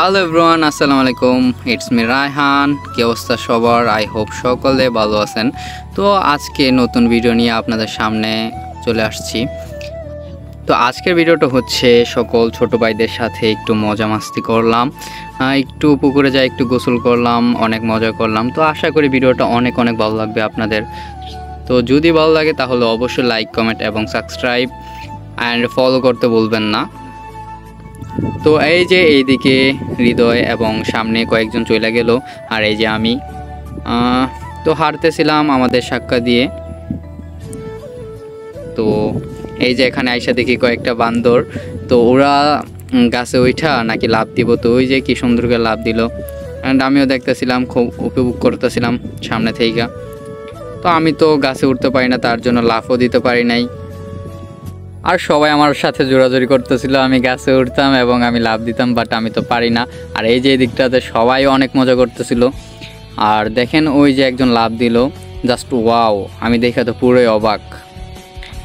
Hello everyone, আসসালামু আলাইকুম। It's me Raihan. কি অবস্থা সবার? আই হোপ সকলে ভালো আছেন। তো আজকে নতুন ভিডিও নিয়ে আপনাদের সামনে চলে আসছি। তো আজকের ভিডিওটা হচ্ছে সকল ছোট ভাইদের সাথে একটু মজা মাস্তি করলাম, একটু পুকুরে যাই, একটু গোসল করলাম, অনেক মজা করলাম। তো আশা করি ভিডিওটা অনেক ভালো লাগবে আপনাদের। তো যদি ভালো লাগে তাহলে অবশ্যই লাইক, কমেন্ট এবং সাবস্ক্রাইব অ্যান্ড ফলো করতে ভুলবেন না। তো এই যে এইদিকে হৃদয় এবং সামনে কয়েকজন চলে গেল, আর এই যে আমি তো হাঁটতেছিলাম আমাদের সাক্কা দিয়ে। তো এই যে এখানে আইসা দেখি কয়েকটা বান্দর, তো ওরা গাছে ওইঠা নাকি লাভ দিব। তো ওই যে কি সুন্দর করে লাভ দিল, অ্যান্ড আমিও দেখতেছিলাম, খুব উপভোগ করতেছিলাম সামনে থেকে। তো আমি তো গাছে উঠতে পারি না, তার জন্য লাফও দিতে পারি নাই। আর সবাই আমার সাথে জোরাজোরি করতেছিল, আমি গাছে উঠতাম এবং আমি লাভ দিতাম, বাট আমি তো পারি না। আর এই যে দিকটাতে সবাই অনেক মজা করতেছিল। আর দেখেন ওই যে একজন লাভ দিল, জাস্ট ওয়াও, আমি দেখে তো পুরোই অবাক।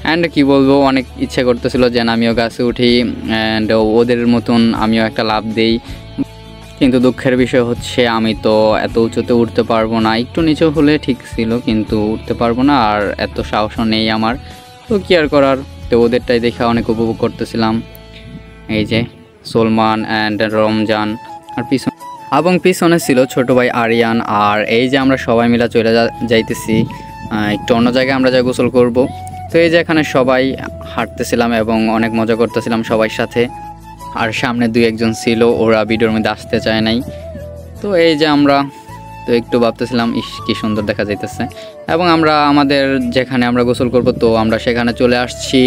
অ্যান্ড কি বলবো, অনেক ইচ্ছে করতেছিল যেন আমিও গাছে উঠি অ্যান্ড ওদের মতন আমিও একটা লাভ দেই। কিন্তু দুঃখের বিষয় হচ্ছে আমি তো এত উঁচুতে উঠতে পারবো না, একটু নিচু হলে ঠিক ছিল, কিন্তু উঠতে পারবো না, আর এত সাহসও নেই আমার। তো কি আর করার। তো ওদেরটাই দেখে অনেক উপভোগ করতেছিলাম। এই যে সলমান অ্যান্ড রমজান, আর পিছনে ছিল ছোট ভাই আরিয়ান। আর এই যে আমরা সবাই মিলে চলে যাইতেছি একটু অন্য জায়গায়, আমরা যা গোসল করব। তো এই যে এখানে সবাই হাঁটতেছিলাম এবং অনেক মজা করতেছিলাম সবার সাথে। আর সামনে দুই একজন ছিল, ওরা ভিডিওর মধ্যে আসতে চায় নাই। তো এই যে আমরা তো একটু ভাবতেছিলাম, ইস কি সুন্দর দেখা যাইতেছে। এবং আমরা আমাদের যেখানে আমরা গোসল করব, তো আমরা সেখানে চলে আসছি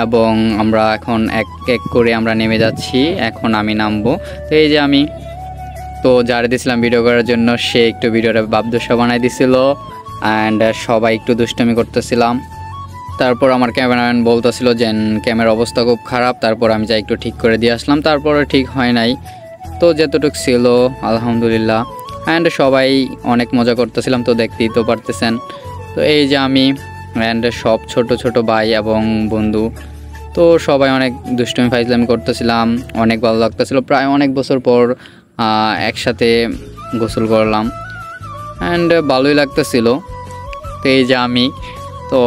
এবং আমরা এখন এক এক করে আমরা নেমে যাচ্ছি। এখন আমি নামবো। তো এই যে আমি তো যারা দিয়েছিলাম ভিডিও করার জন্য, সে একটু ভিডিওটা বাবদোষা বানাই দিছিল অ্যান্ড সবাই একটু দুষ্টামি করতেছিলাম। তারপর আমার ক্যামেরাম্যান বলতেছিল যে ক্যামেরার অবস্থা খুব খারাপ, তারপর আমি যাই একটু ঠিক করে দিয়ে আসলাম, তারপরে ঠিক হয় নাই। তো যতটুকু ছিল আলহামদুলিল্লাহ। অ্যান্ড সবাই অনেক মজা করতেছিলাম, তো দেখতেই তো পারতেছেন। তো এই যে আমি অ্যান্ড সব ছোট ভাই এবং বন্ধু, তো সবাই অনেক দুষ্টুমি ফাইজলামি করতেছিলাম, অনেক ভালো লাগতেছিল। প্রায় অনেক বছর পর একসাথে গোসল করলাম অ্যান্ড ভালোই লাগতেছিল। তো এই যে আমি তো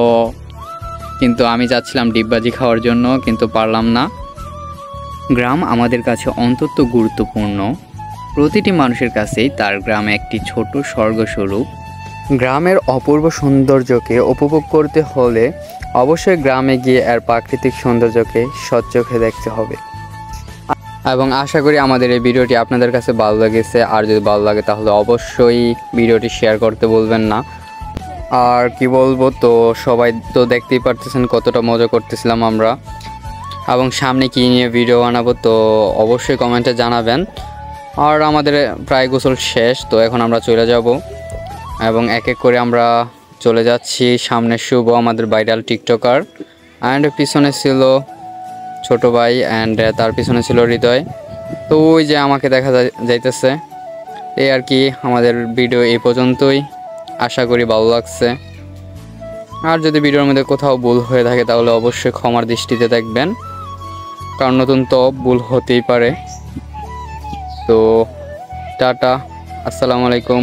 কিন্তু আমি যাচ্ছিলাম ডিগবাজি খাওয়ার জন্য, কিন্তু পারলাম না। গ্রাম আমাদের কাছে অত্যন্ত গুরুত্বপূর্ণ। প্রতিটি মানুষের কাছেই তার গ্রাম একটি ছোট স্বর্গস্বরূপ। গ্রামের অপূর্ব সৌন্দর্যকে উপভোগ করতে হলে অবশ্যই গ্রামে গিয়ে এর প্রাকৃতিক সৌন্দর্যকে সচক্ষে দেখতে হবে। এবং আশা করি আমাদের এই ভিডিওটি আপনাদের কাছে ভালো লেগেছে। আর যদি ভালো লাগে তাহলে অবশ্যই ভিডিওটি শেয়ার করতে বলবেন না। আর কি বলবো, তো সবাই তো দেখতেই পারতেছেন কতটা মজা করতেছিলাম আমরা, এবং সামনে কী নিয়ে ভিডিও বানাবো তো অবশ্যই কমেন্টে জানাবেন। আর আমাদের প্রায় গোসল শেষ, তো এখন আমরা চলে যাব এবং এক এক করে আমরা চলে যাচ্ছি। সামনে শুভ, আমাদের ভাইরাল টিকটকার, অ্যান্ড পিছনে ছিল ছোট ভাই, অ্যান্ড তার পিছনে ছিল হৃদয়। তো ওই যে আমাকে দেখা যাইতেছে। এই আর কি, আমাদের ভিডিও এই পর্যন্তই। আশা করি ভালো লাগছে। আর যদি ভিডিওর মধ্যে কোথাও ভুল হয়ে থাকে তাহলে অবশ্যই ক্ষমার দৃষ্টিতে দেখবেন, কারণ নতুন তো ভুল হতেই পারে। তো টাটা, আসসালামু আলাইকুম।